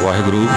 वाहिगुरु।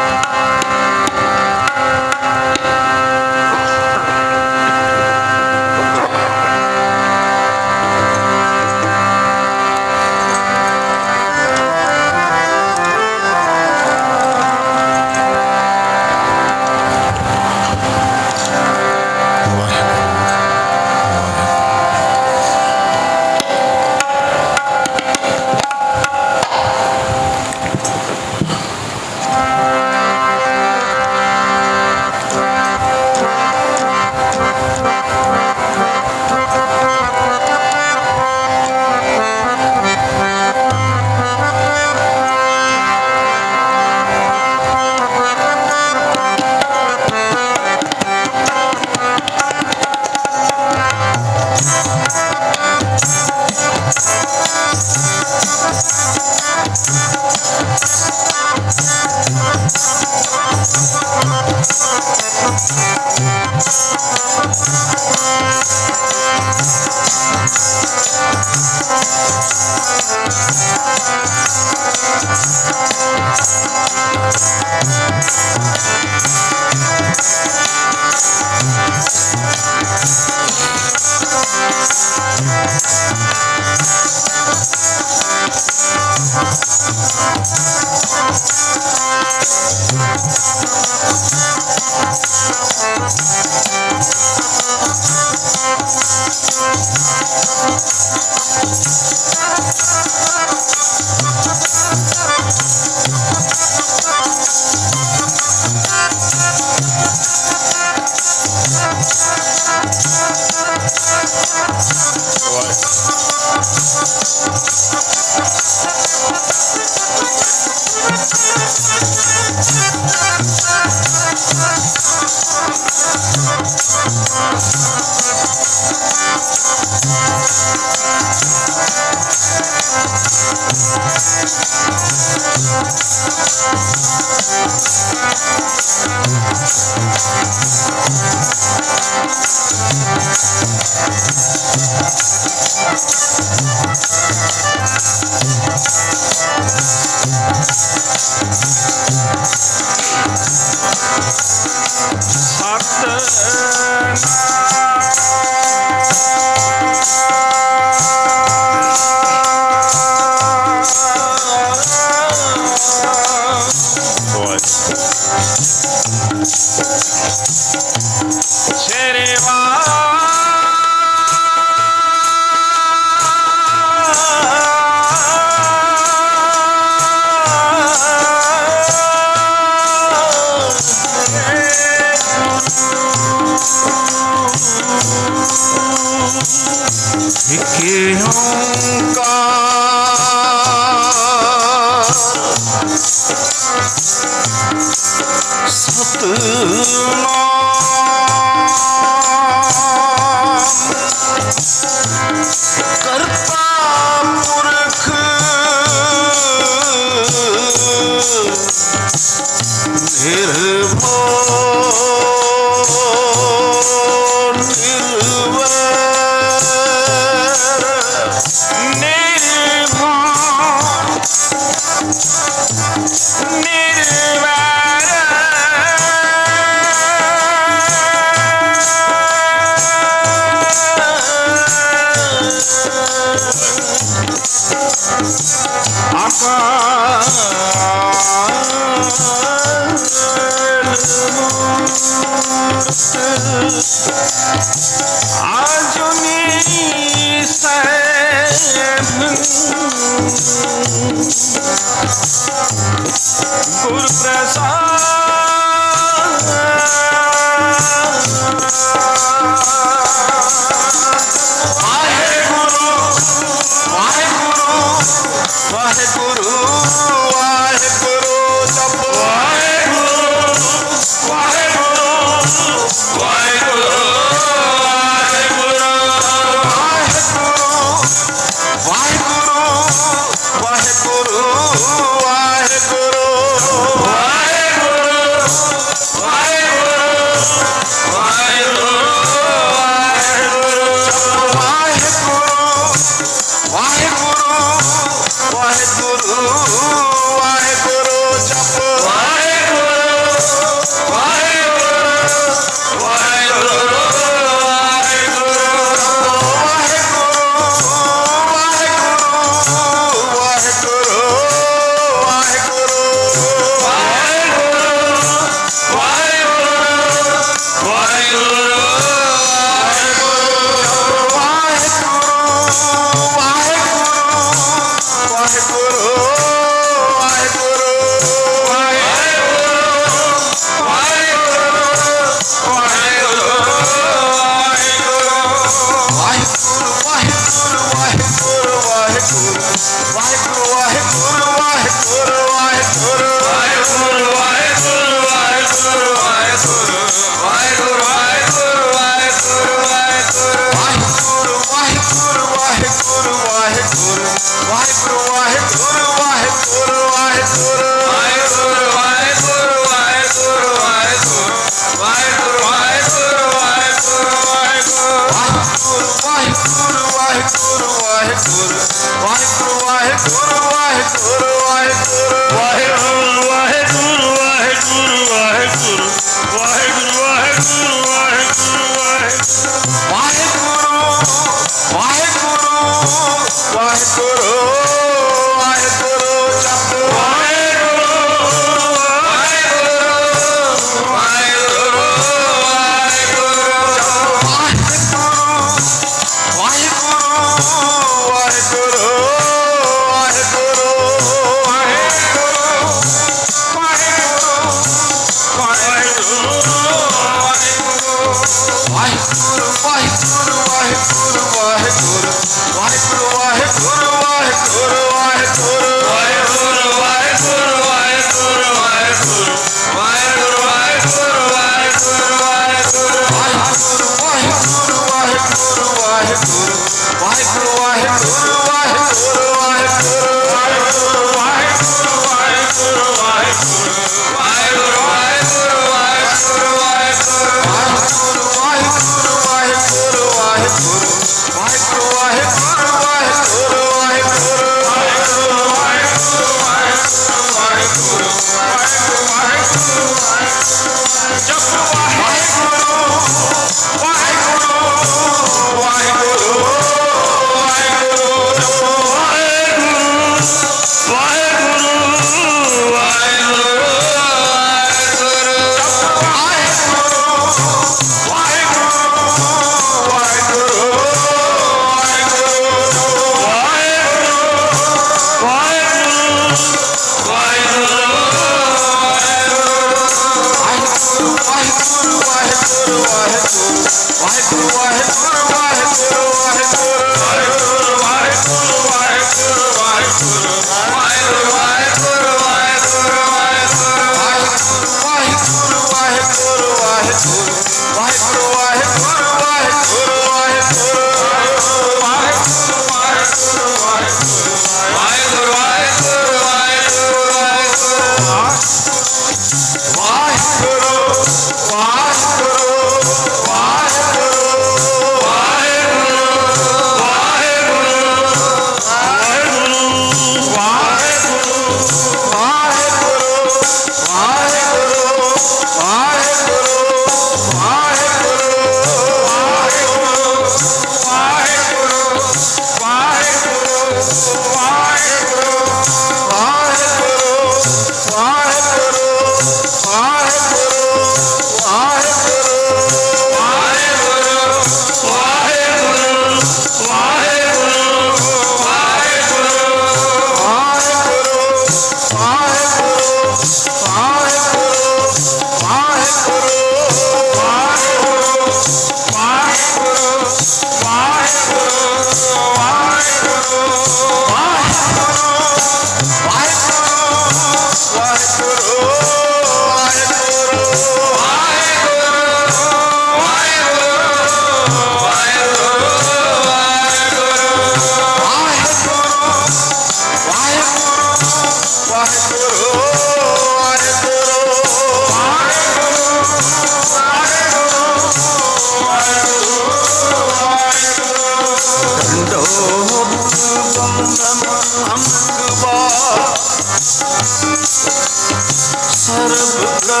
सर्वकला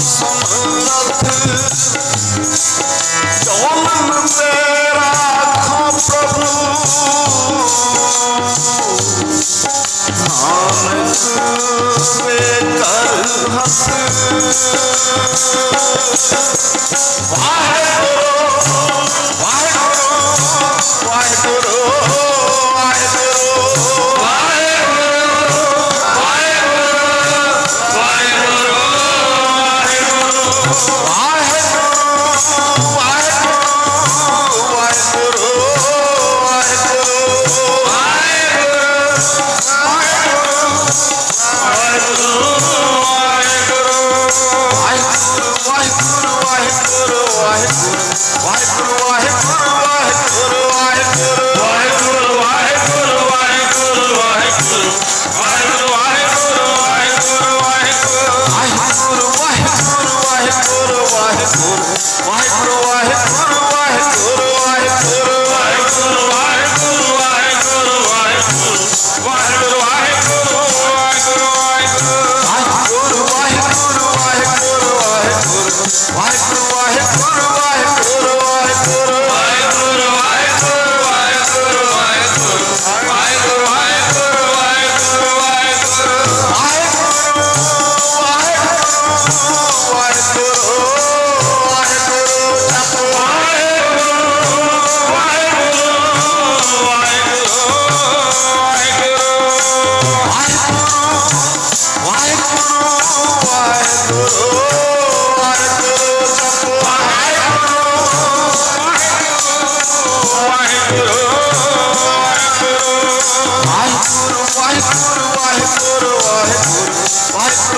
समर्थ जौन तेरा खो प्रभु नानक बेकर हथ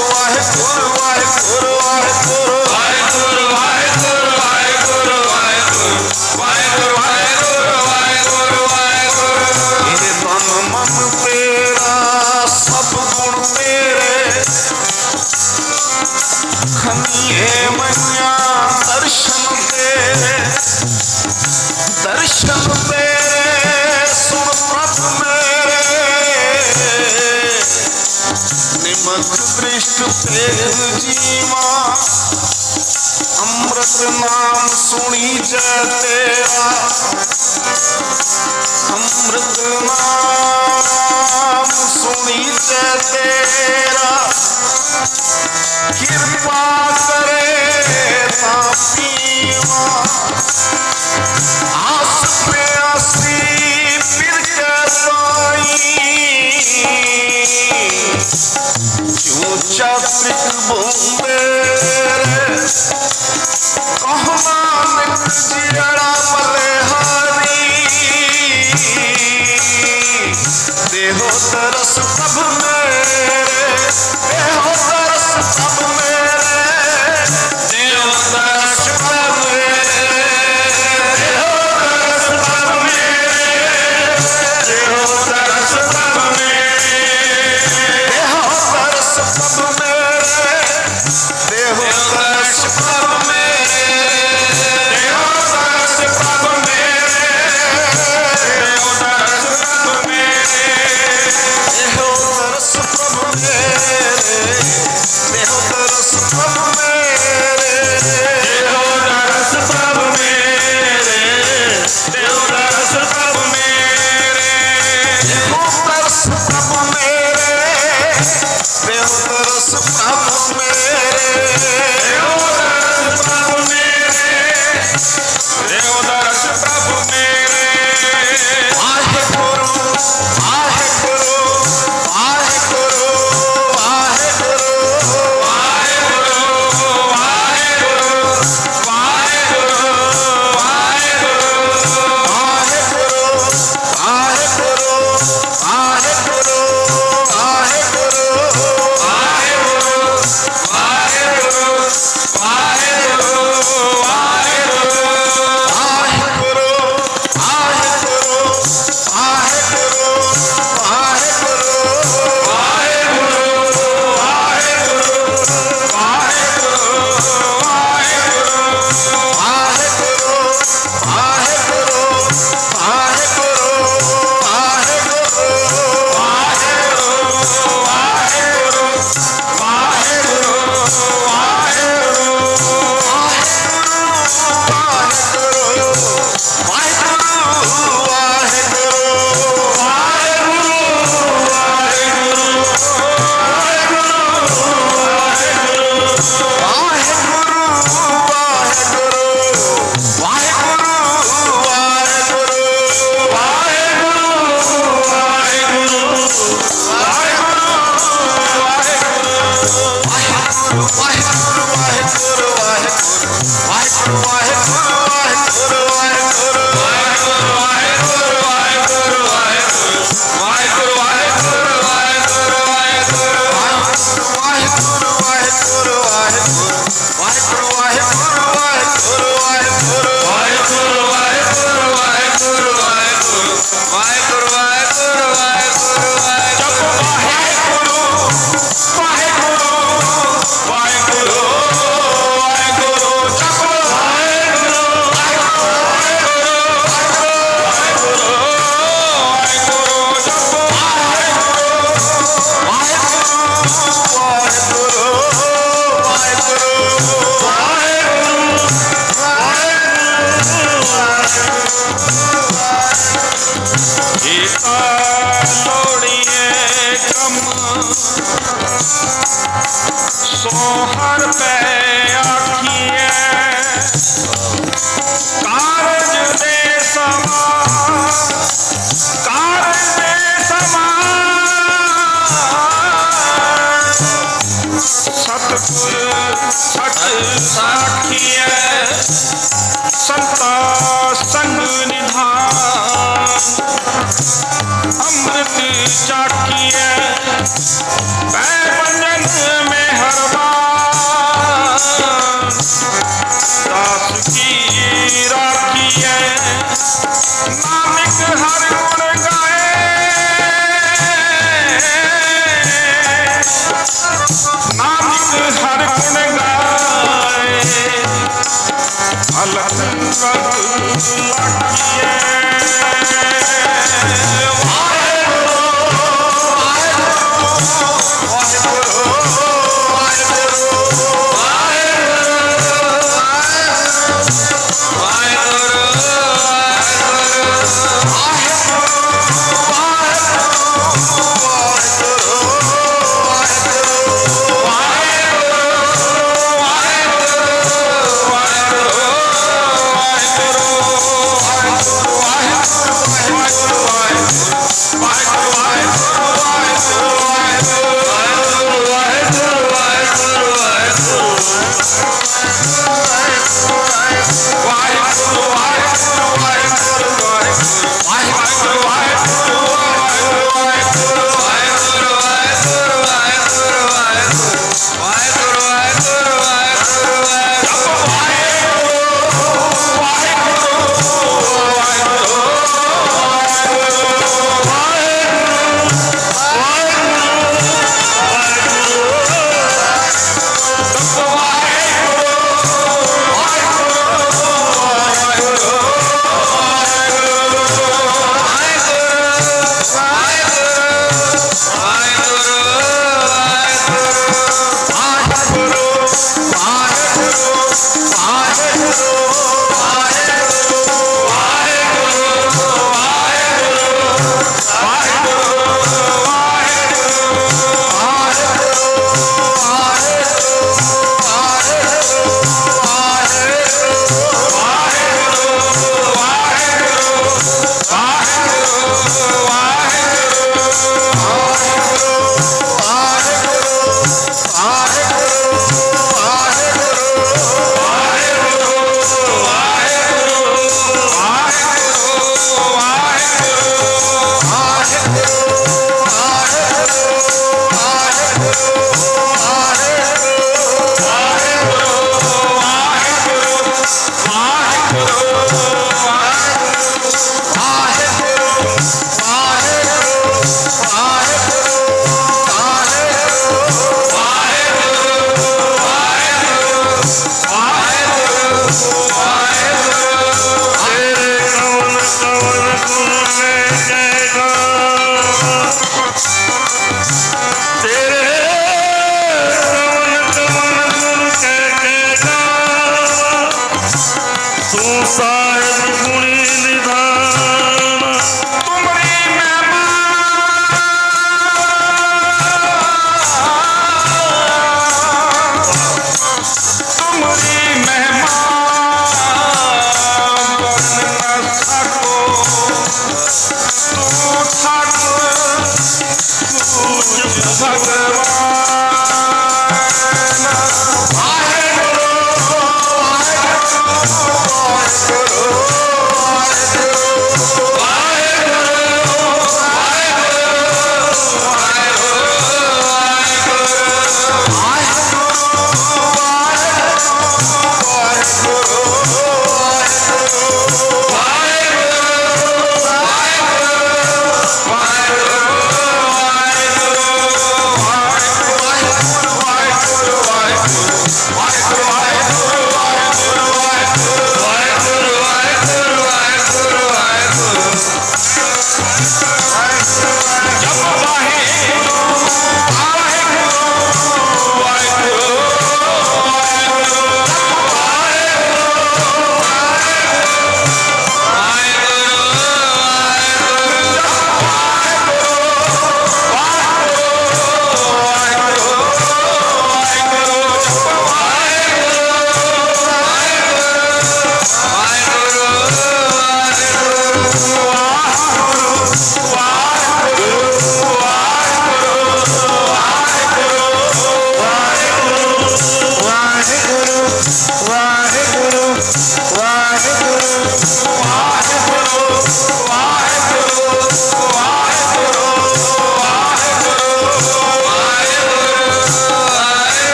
वाहेगुरु वाहेगुरु वाहेगुरु अमृत नाम सुनी जय तेरा अमृत नाम सुनी जय तेरा कृपा करे तापीवा आस पे आसी फिर के साई ऊंचा पृथ बोंदे नानक जियड़ा बलिहारी देहो तरस प्रभु मेरे देहो तरस प्रभु मेरे देहो तरस प्रभु मेरे देहो तरस प्रभु मेरे देहो तरस प्रभु मेरे देहो तरस प्रभु मेरे देहो तरस प्रभु सोहर पे आखिए कारज दे सतगुर सच साखिए संता संग निधान अमृत चाखिए पैबंजन में हरबान दास की राखिए नानक हर गुण गाए नानक हर गुण गाए अलग लाखिए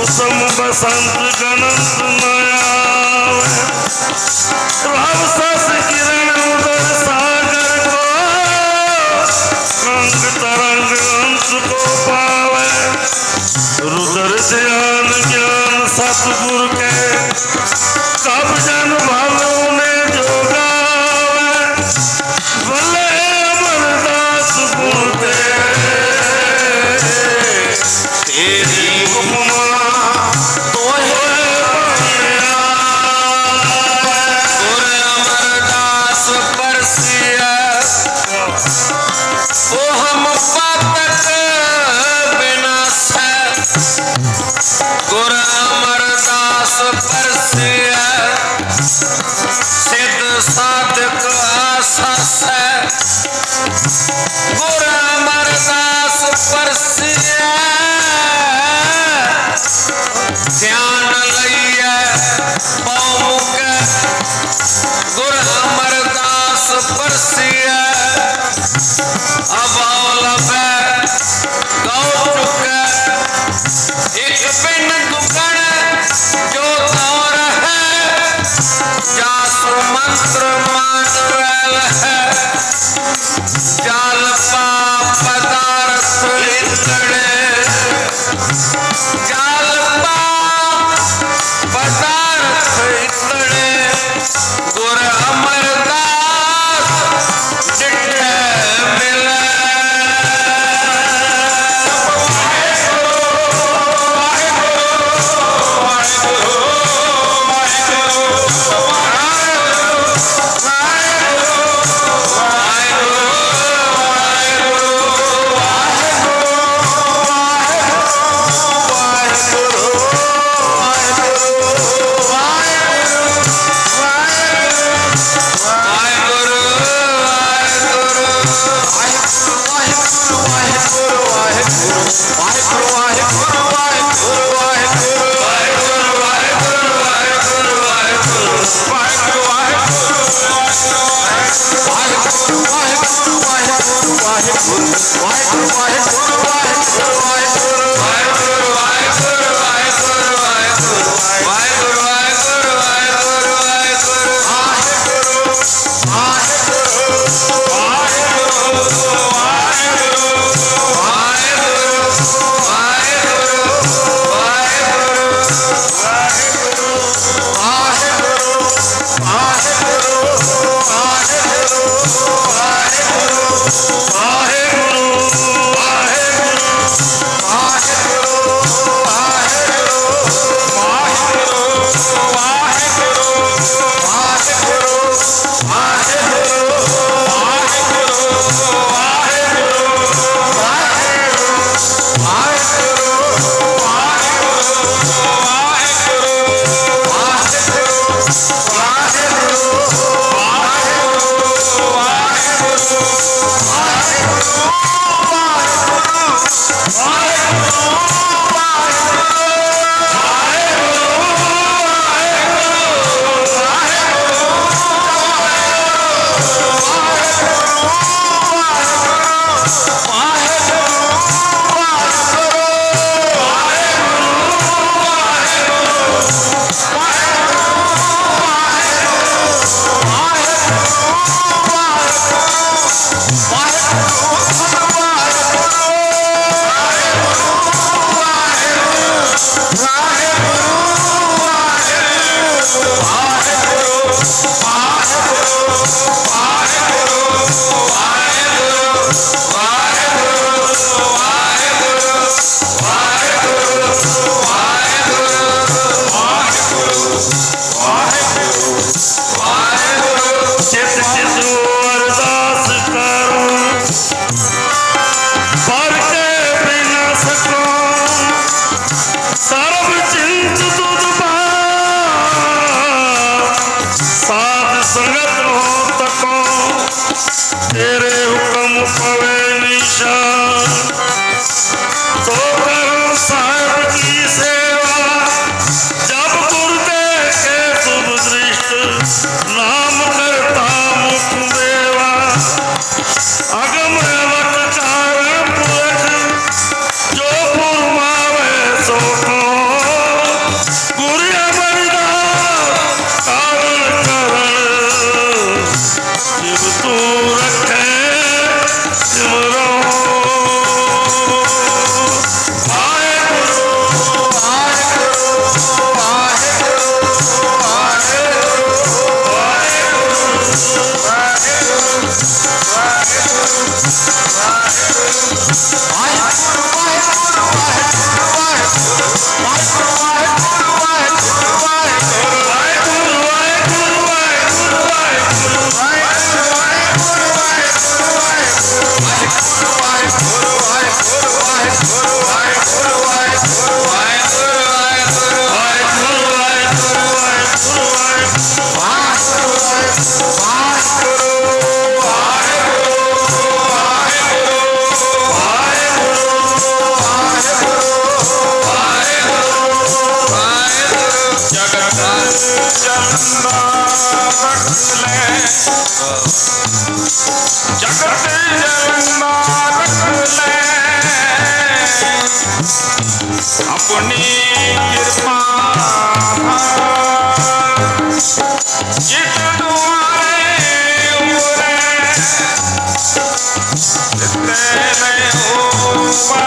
कुसुम बसंत गणंत नयावे राव सस किरण उदर सागर को रंग तरंग अंश को पावे रुदर ध्यान ज्ञान सतगुरु के कब जन भालों ने जोगावे भले अमरदास गुण दे तेरी उपमा तो गुर अमरदास परसिया ओ हम पातक विनाश गुर अमरदास परसिया सिद्ध साधक आसास गुर अमरदास परसिया ध्यान लइए पौमुख गुर अमरदास परसिया अब गौ चुके एक बिन दुकड़ जगत जन्मारख ले अपनी कृपा जित दुआरे उरे तेरे होवा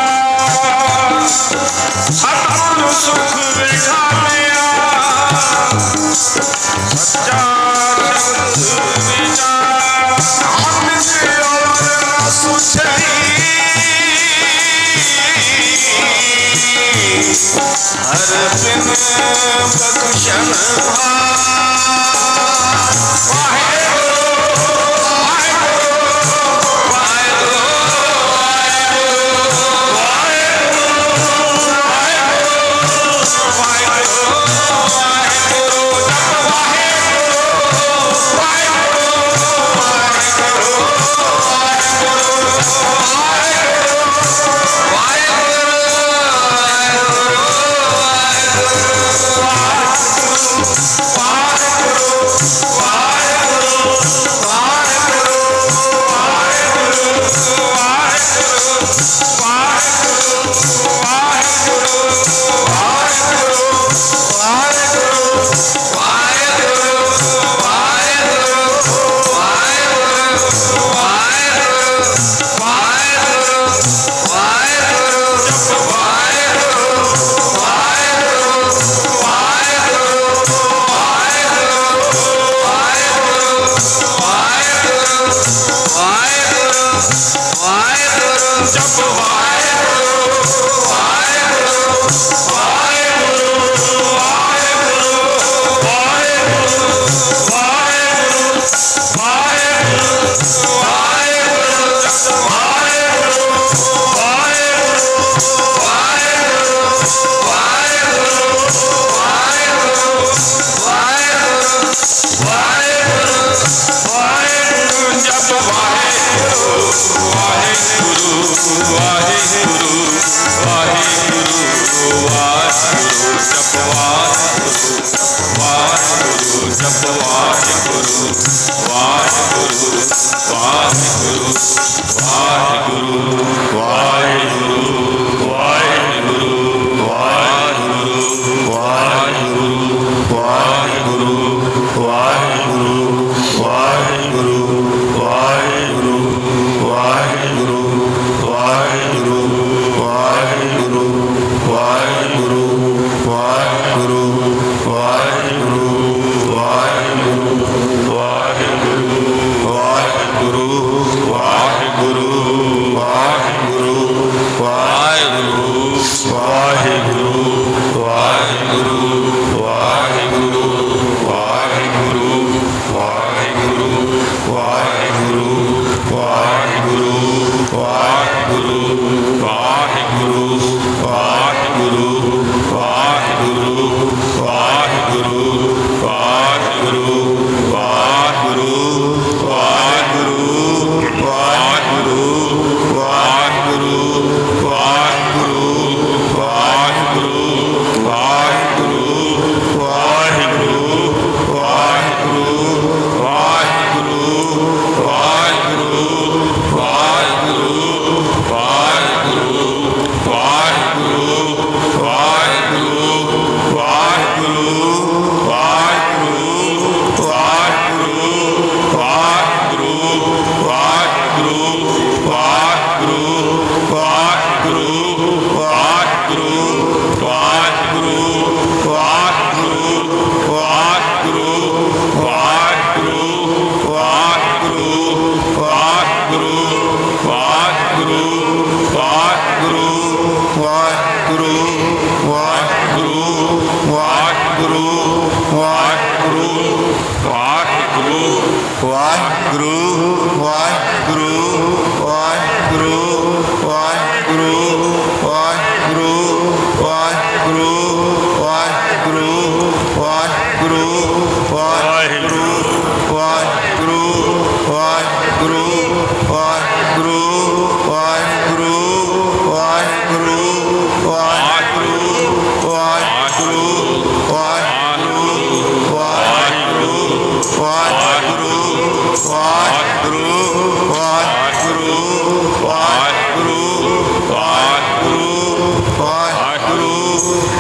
सतगुरु सुख विखालिया सच्चा शब्द विचार धन से और सुछई हर बिन बख्शन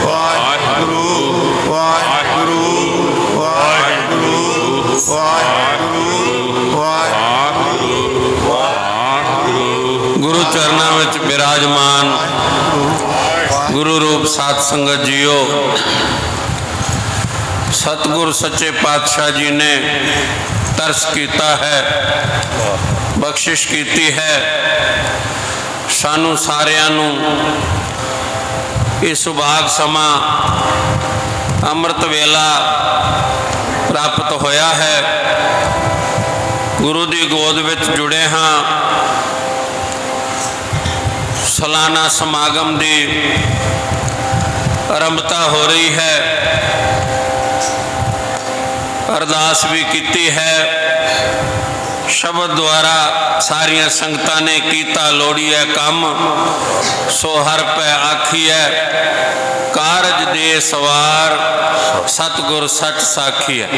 ਵਾਹਿਗੁਰੂ ਵਾਹਿਗੁਰੂ ਵਾਹਿਗੁਰੂ ਵਾਹਿਗੁਰੂ ਵਾਹਿਗੁਰੂ। गुरु चरणों में विराजमान गुरु रूप साध संगत जीओ, सतगुरु सच्चे पातशाह जी ने तरस किया है, बख्शिश की है सानू सारियां नू इस सुभाग समा अमृत वेला प्राप्त होया है। गुरु की गोद विच जुड़े हाँ। सालाना समागम की आरंभता हो रही है। अरदास भी की है, शब्द द्वारा सारिया संगतां ने कीता लोड़िया काम, सो हर पै आखिए कारज दे सवार सतगुर सच साखी है।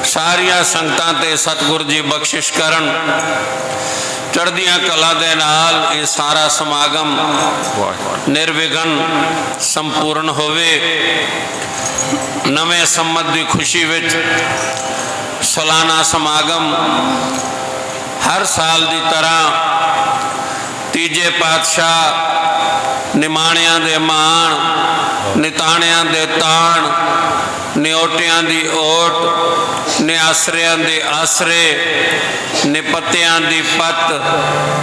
सारिया संगतां ते सतगुर जी बख्शिश करन, चढ़दियां कला दे नाल ये सारा समागम निर्विघन संपूर्ण होवे। नवे संमत की खुशी विच सालाना समागम हर साल की तरह तीजे पातशाह निमाणियां दे मान, निताणियां दे ताण, निओटियां दी ओट, निआसरियां दे आसरे, निपत्तियां दी पत,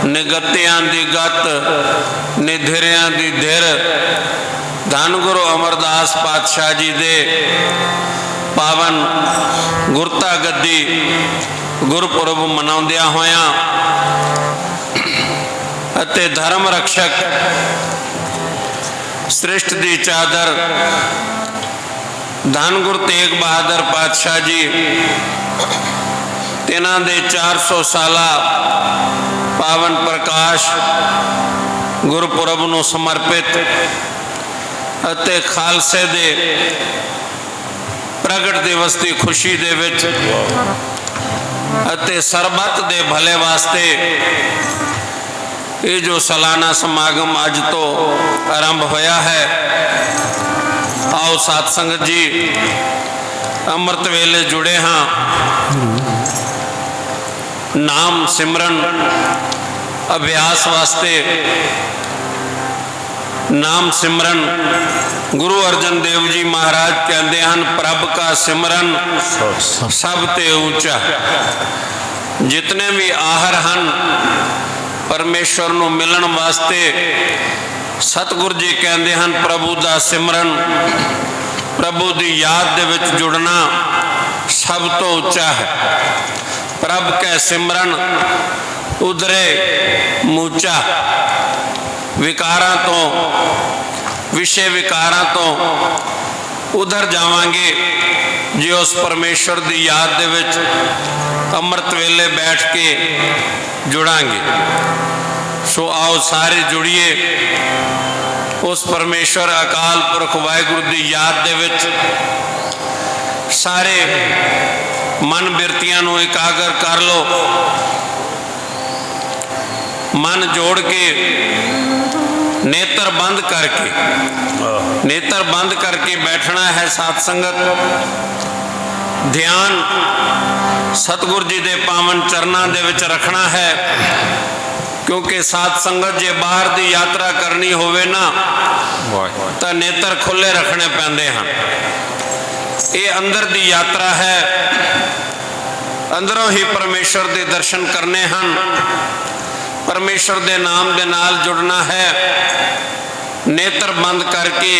निगत्तियां दी गत, निधिरियां दी धिर, धन गुरु अमरदास पातशाह जी दे पावन गुरता गद्दी गुरपुरब मनाउंदियां होयां अते धर्म रक्षक सृष्ट दी चादर धन गुरु तेग बहादुर पातशाह जी तिन्हां दे 400 साला पावन प्रकाश गुरपुरब नूं समर्पित अते खालसे दे प्रगट दिवस की खुशी दे विच अते सरबत दे भले वास्ते ये जो सालाना समागम अज तो आरंभ होया है। आओ साध संगत जी अमृत वेले जुड़े हाँ। नाम सिमरन अभ्यास वास्ते नाम सिमरन गुरु अर्जन देव जी महाराज कहते हैं, प्रभ का सिमरन सब ते ऊंचा। जितने भी आहर हैं परमेश्वर नूं मिलन वास्ते सतगुरु जी कहते हैं प्रभु का सिमरन, प्रभु की याद दे विच जुड़ना सब तो उच्चा है। प्रभ कै सिमरन उधरे मूचा। विकारां तो विषय विकारां तो उधर जावांगे जे उस परमेश्वर की याद दे विच अमृत वेले बैठ के जुड़ांगे। सो आओ सारे जुड़िए उस परमेश्वर अकाल पुरख वाहिगुरु की याद दे विच सारे मन बिरतियां नूं एकागर कर लो। मन जोड़ के नेत्र बंद करके बैठना है। साथ संगत ध्यान सतगुरु जी दे पावन चरना दे विच रखना है, क्योंकि साथ संगत जे बाहर की यात्रा करनी होवे ना तो नेत्र खुले रखने पैंदे हैं। ये अंदर की यात्रा है, अंदरों ही परमेश्वर के दर्शन करने हैं, परमेश्वर के नाम के नाल जुड़ना है। नेत्र बंद करके,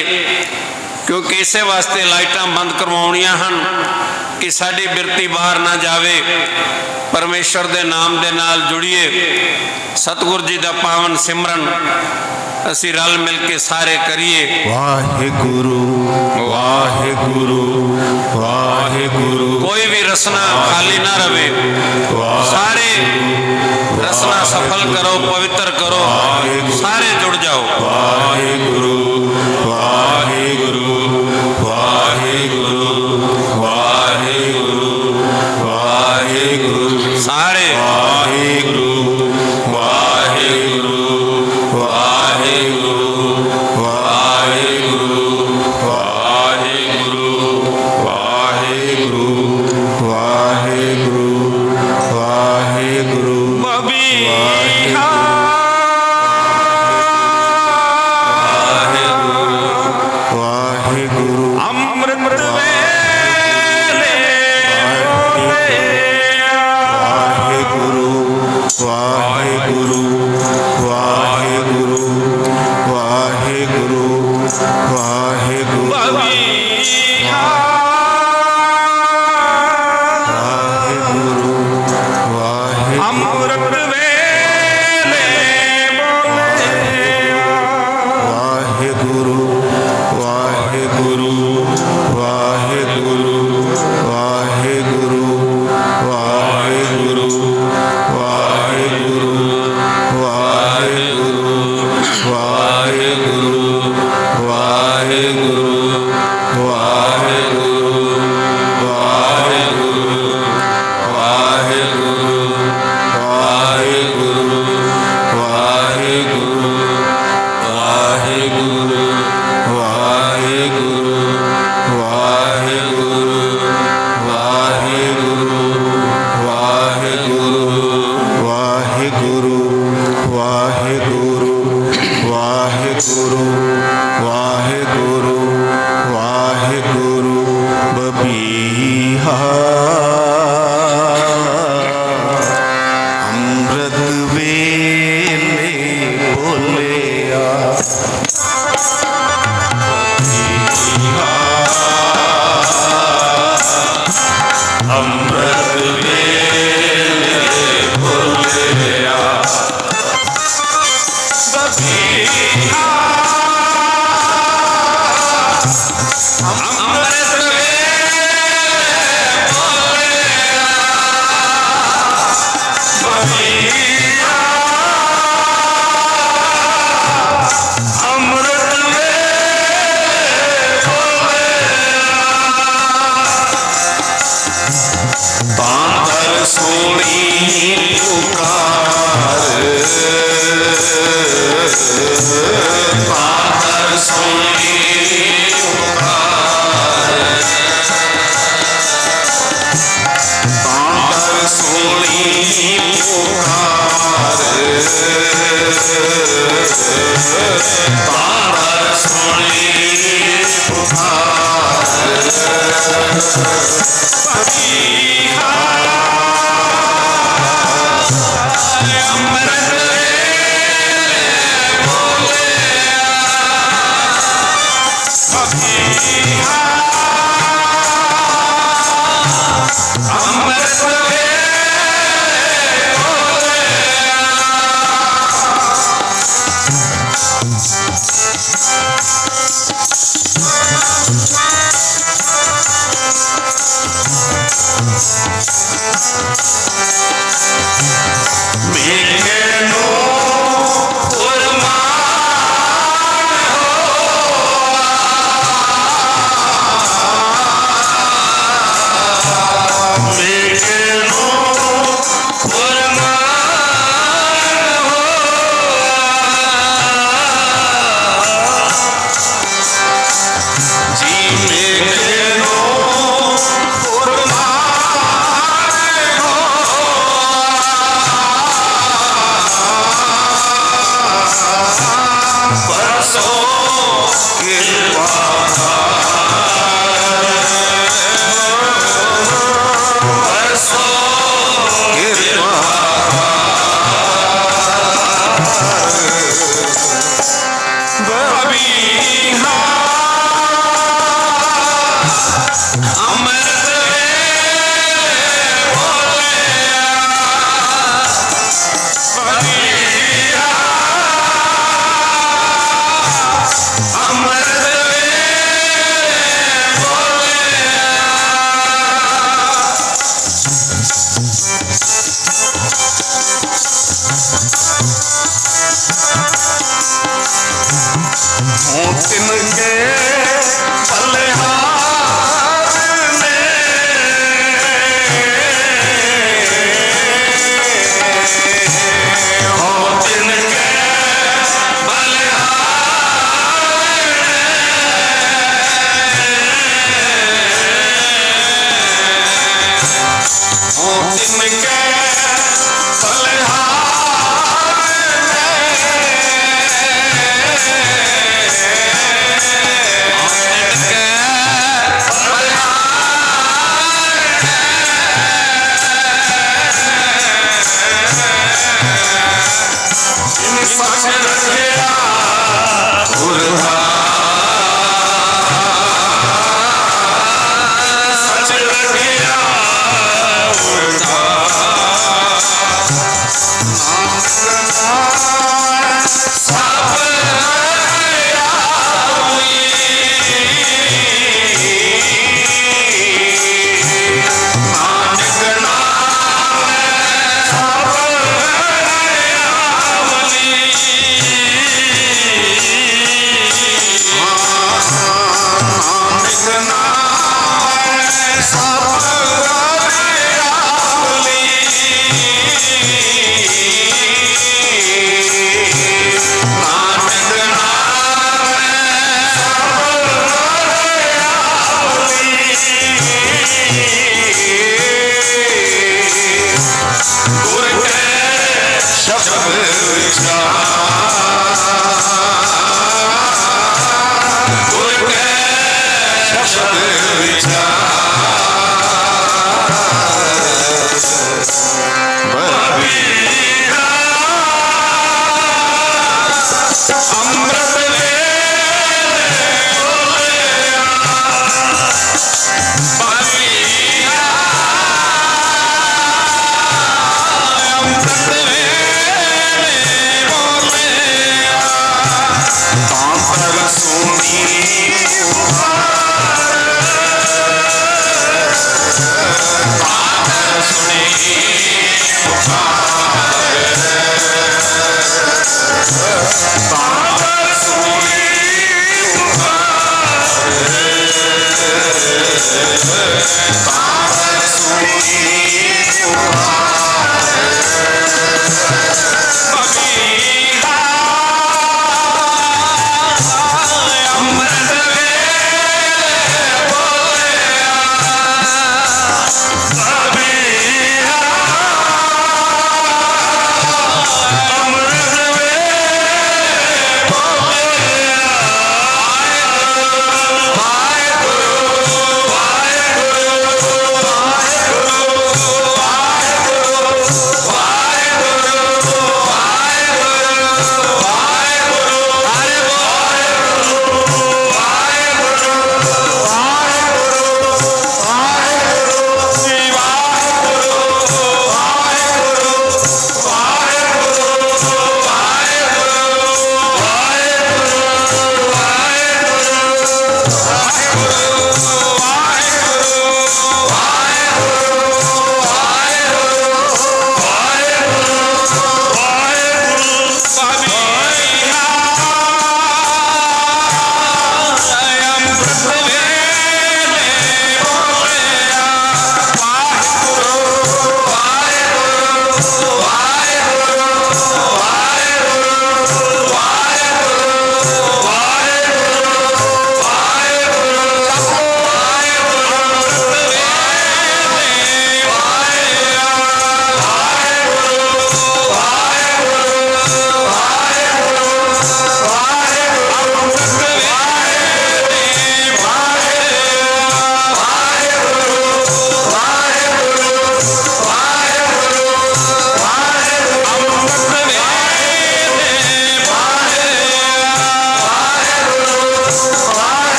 क्योंकि इसे वास्ते लाइटां बंद करवाउणियां हन कि साडी बिरती बाहर ना जावे। परमेश्वर के नाम के नाल जुड़िए, सतगुरु जी का पावन सिमरन असी रल मिल के सारे करिए। वाहिगुरु वाहिगुरु वाहिगुरु। कोई भी रसना खाली ना रहे, सारे रसना सफल करो, पवित्र करो, सारे जुड़ जाओ। वाहिगुरु वाहिगुरु वाहिगुरु वाहिगुरु वाहिगुरु। सारे वाहिगुरु वाहिगुरु वाहिगुरु वाहिगुरु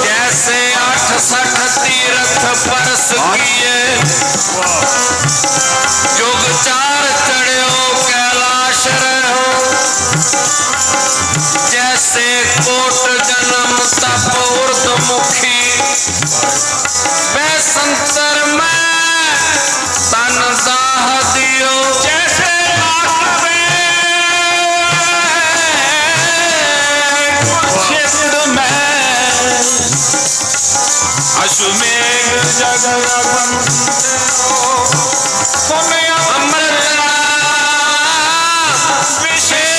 जैसे 68 तीर्थ परस किए, जुग 4 चढ़्यो कैलाश रहो। जैसे कोट जन्म तप उर्दमुखी, वैसंतर में तन दाह दियो। जैसे अश्वमेघ अमृत विशेष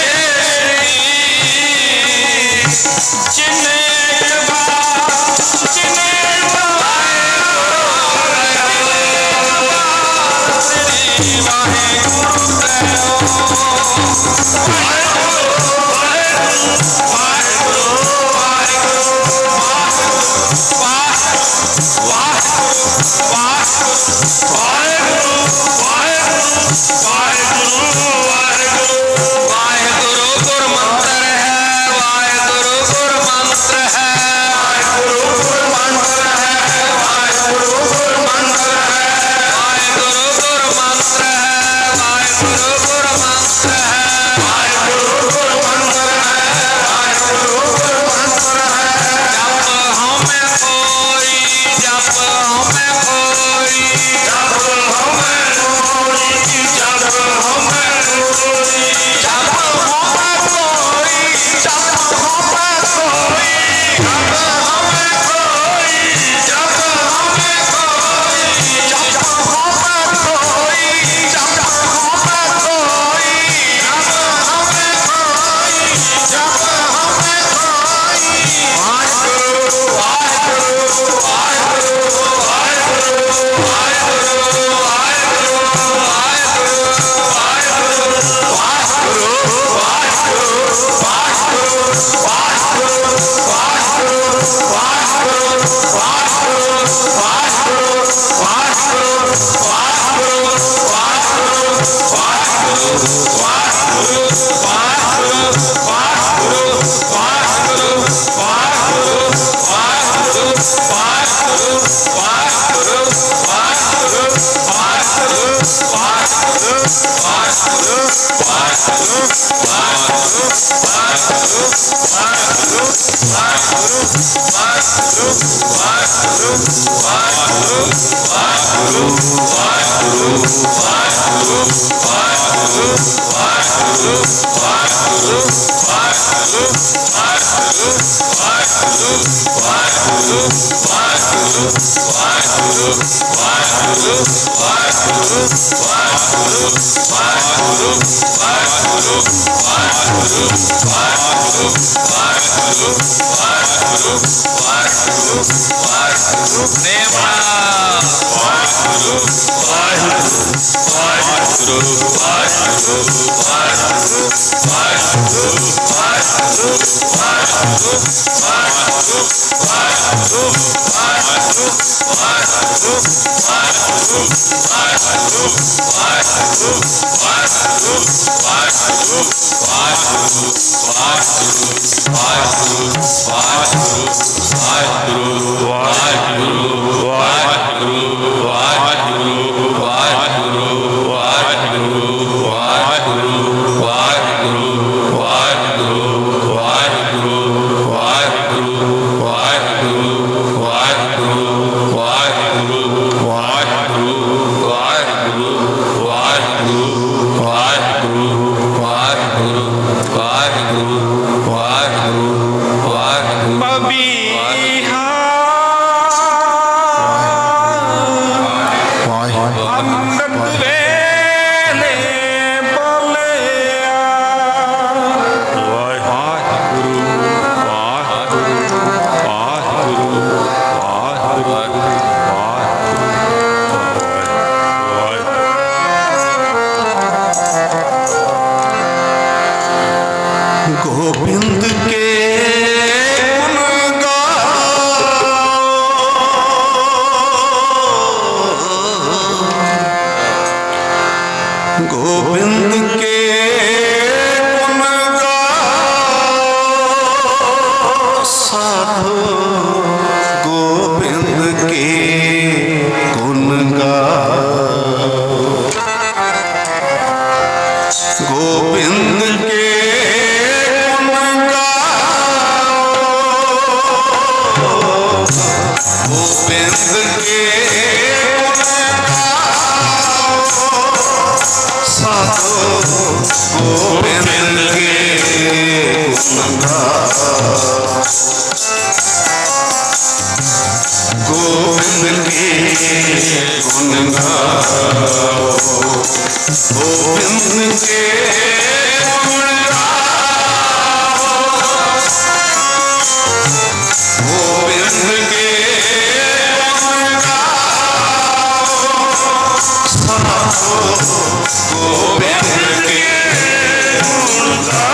गोविंद के गुण गाओ, गोविंद के गुण गाओ साधो, गोविंद के गुण गाओ, गोविंद के गोविंद के गुण गाओ, गोविंद के गुण गाओ, गोविंद के गुण गाओ, गोविंद के गुण गाओ,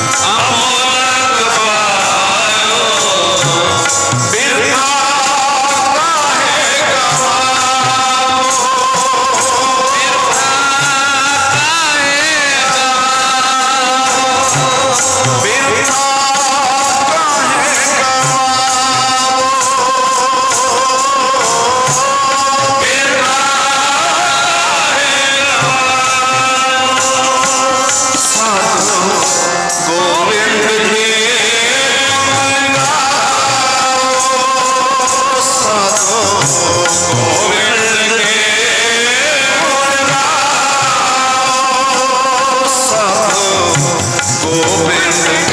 गोविंद के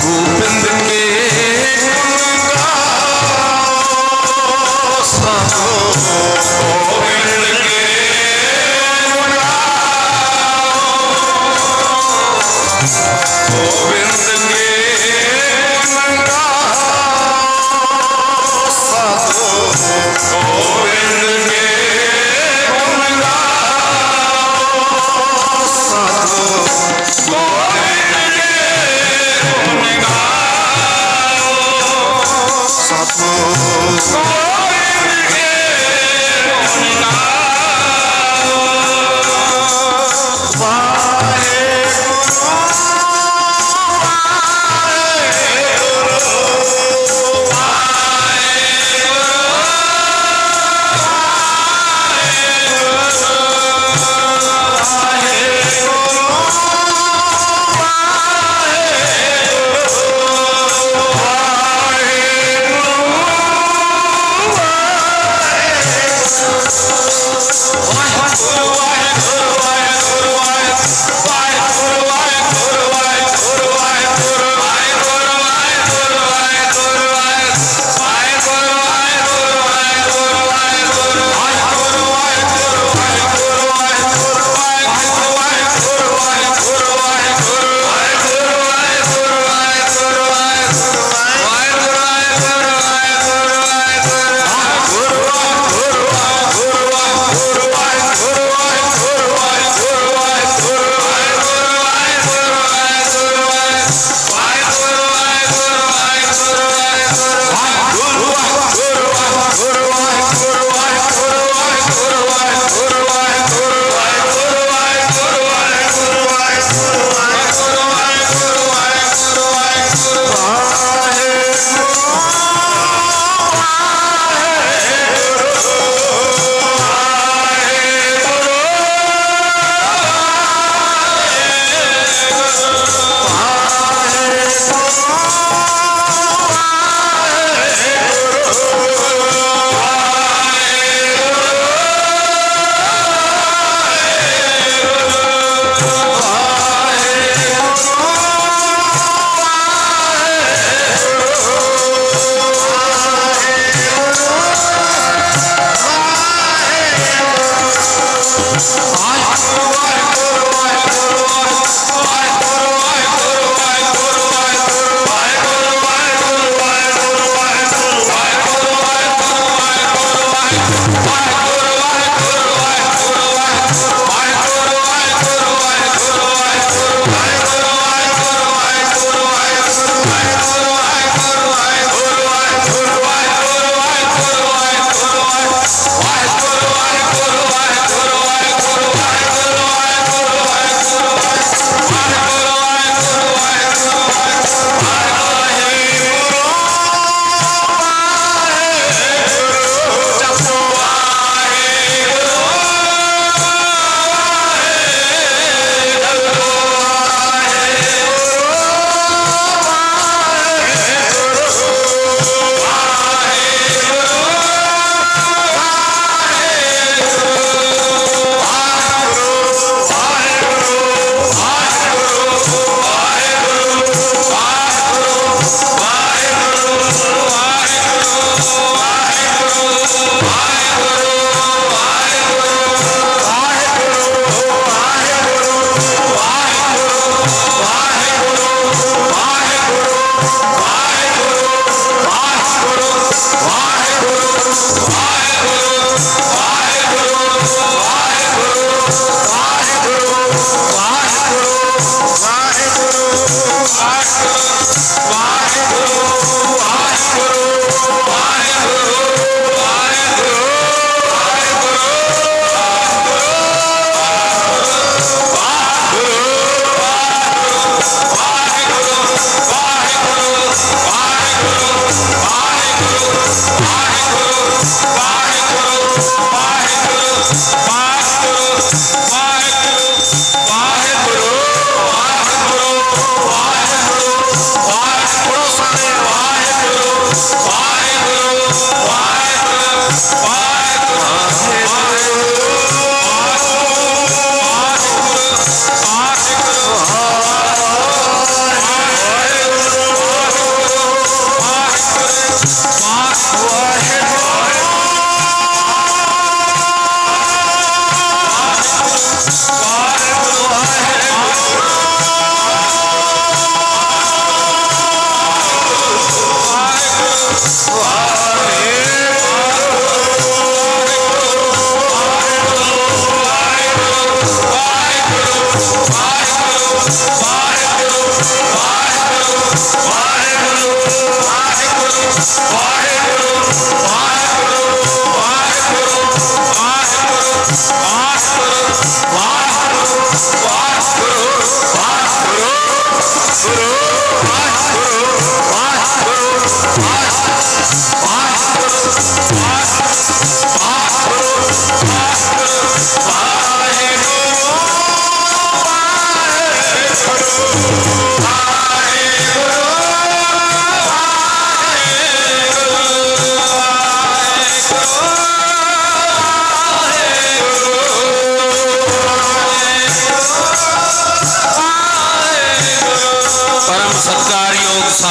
गोविंद के गुण गाओ साधो, गोविंद के गुण गाओ, गोविंद के गुण गाओ साधो, गोविंद के गुण गाओ साधो, गोविंद के गुण गाओ साधो, गोविंद के गुण गाओ। वाहेगुरु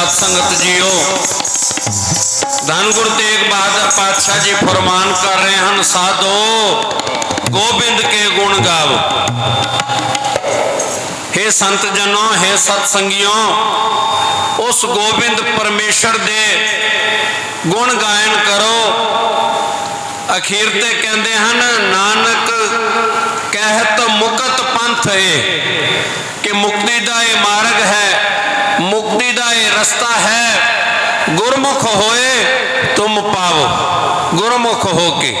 साध संगत जीओ, धन गुरु तेग बहादुर पातशाह जी फरमान कर रहे हैं, साधो गोबिंद के गुण गाओ। हे संत जनों, हे सत्संगियों, उस गोबिंद परमेश्वर दे गुण गायन करो। अखीर ते कहते हैं, नानक कहत मुकत पंथ है, कि मुक्ति दा ये मार्ग है, मुक्ति दा ये रास्ता है। गुरमुख होए तुम पाओ। गुरमुख होके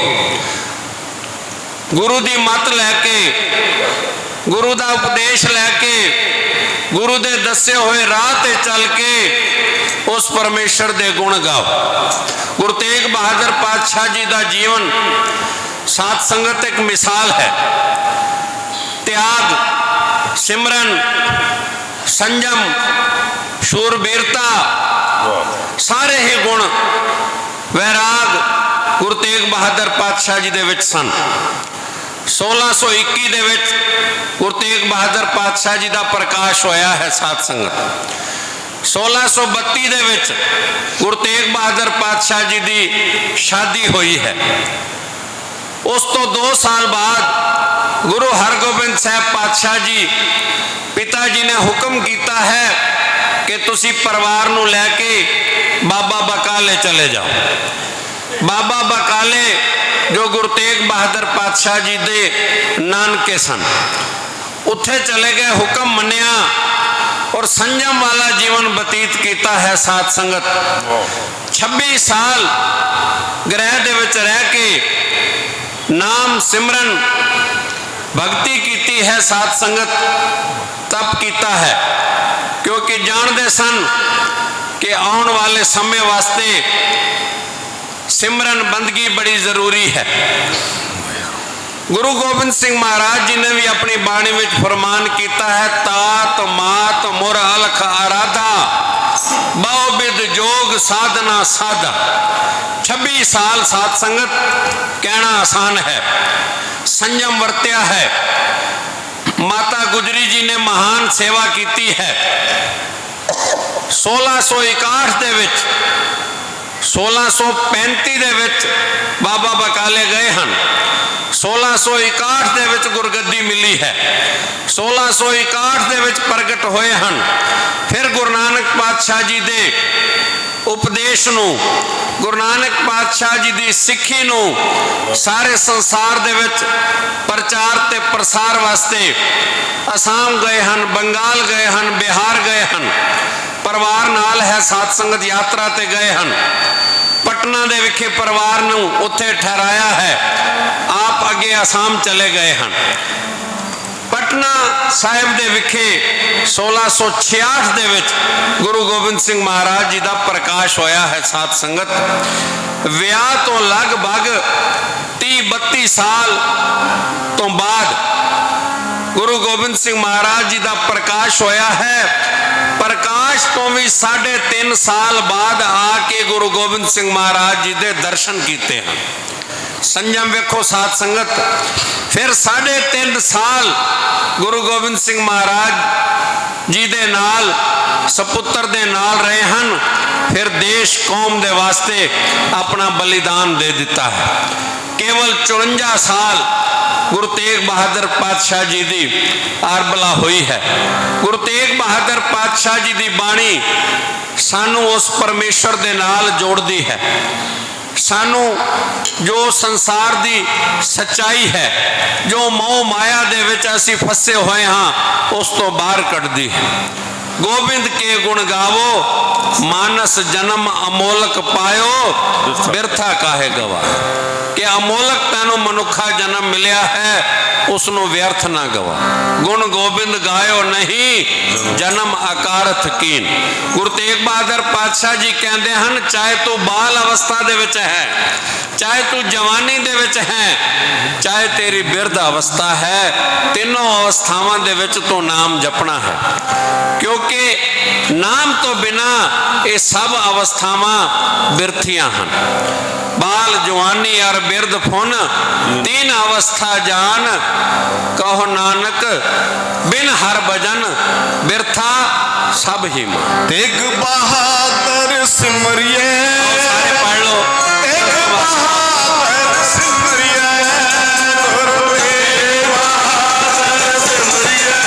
गुरु दी मत लैके, गुरु दा उपदेश लैके, गुरु दे दसे हुए राह ते चल के उस परमेश्वर दे गुण गाओ। गुरु तेग बहादुर पातशाह जी का जीवन साध संगत एक मिसाल है। त्याग, सिमरन, संयम, शूरवीरता, सारे ही गुण, वैराग गुरु तेग बहादुर पातशाह जी दे विच सन। 1621 दे विच गुरु तेग बहादुर पातशाह जी का प्रकाश होया है साध संगत। 1632 दे विच गुरु तेग बहादुर पातशाह जी की शादी हुई है। उस तो 2 साल बाद गुरु हरगोबिंद साहब पातशाह जी पिता जी ने हुक्म किया है कि तुसी परिवार नूं लैके बाबा बकाले चले जाओ। बाबा बकाले जो गुरु तेग बहादुर पातशाह जी दे नानके सन, उत्थे चले गए, हुक्म मन्या और संयम वाला जीवन व्यतीत किया है साध संगत। 26 साल ग्रह दे विच रह के नाम सिमरन भक्ति की है साध संगत, तप किया है, क्योंकि जानते सन कि आने वाले समय वास्ते सिमरन बंदगी बड़ी जरूरी है। गुरु गोबिंद सिंह महाराज जी ने भी अपनी बाणी में फरमान किया है, तात मात मुर अलख आराधा, बहु विध जोग साधना साधा। 26 साल साध संगत कहना आसान है, संयम वरत्या है। माता गुजरी जी ने महान सेवा की है। 1661 दे विच 1635 दे विच बाबा बकाले गए हैं। 1661 दे विच गुरगद्दी मिली है। 1661 दे विच प्रगट होए हैं। फिर गुरु नानक पातशाह जी दे उपदेश नूं, गुरु नानक पातशाह जी की सिੱਖੀ नूं सारे संसार दे विच प्रचार ते प्रसार वास्ते असम गए हैं, बंगाल गए हैं, बिहार गए हैं। परिवार नाल है, साध संगत यात्रा ते गए हैं। पटना दे विखे परिवार नूं उत्थे ठहराया है, आप अगे असम चले गए हैं। पटना साहिब दे विखे 1666 दे विच गुरु गोबिंद सिंह महाराज जी का प्रकाश होया है साध संगत। विआह तो लगभग 30-32 साल तो बाद गुरु गोबिंद सिंह महाराज जी का प्रकाश होया है। प्रकाश तो भी 3.5 साल बाद आके गुरु गोबिंद सिंह महाराज जी के दर्शन किए हैं। संयम वेखो साध संगत। फिर 3.5 साल गुरु गोबिंद सिंह महाराज जी दे नाल सपुत्र दे नाल रहे हैं। फिर देश कौम दे वास्ते अपना बलिदान दे दिता है। केवल 54 साल गुरु तेग बहादुर पातशाह जी की आरबला हुई है। गुरु तेग बहादुर पातशाह जी की बाणी सानू उस परमेश्वर दे नाल जोड़ती है। सानू जो संसार की सच्चाई है, जो मोह माया दे विच असी फसे हुए हाँ, उस तो बाहर कढ़दी है। गोबिंद के गुण गावो, मानस जन्म अमोलक पायो, बिरथा काहे गवा। कि अमोलक तैनू मनुखा जन्म मिलिया है, उसनों व्यर्थ ना गवा। गुण गोबिंद गायो नहीं, जन्म अकारथ कीन। गुरु तेग बहादुर पातशाह जी कहते हैं, चाहे तू बाल अवस्था दे विच है, चाहे तू जवानी दे विच है, चाहे तेरी बिरध अवस्था है, तीनों अवस्थावां दे विच तो नाम जपना है। क्योंकि नाम तो बिना ये सब अवस्थावां बिरथियां हैं। बाल जवानी और बिरध फुन, 3 अवस्था जान, कहो नानक बिन हर भजन बिरथा सब ही मां। तेग बहादुर सिमरिए, सारे पढ़ लो। तेग बहादुर सिमरिए, गुरु तेग बहादुर सिमरिए,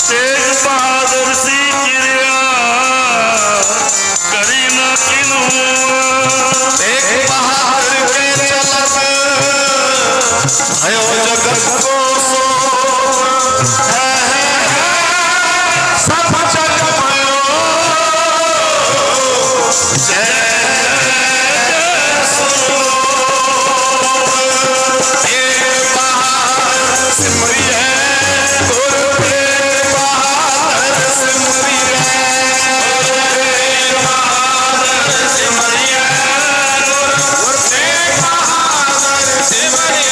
तेग बहादुर सिमरिए, गुरु तेग बहादुर सिमरिए, गुरु तेग बहादुर सिमरिए,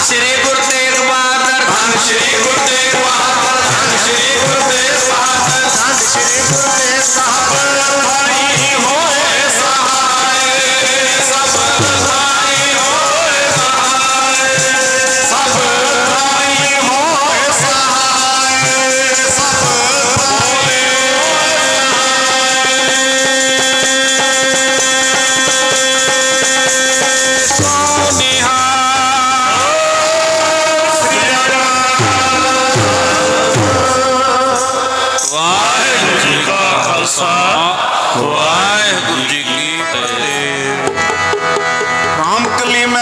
श्री गुरु तेग बहादुर, धन श्री गुरु तेग बहादुर, धन श्री गुरु तेग बहादुर, धन श्री गुरु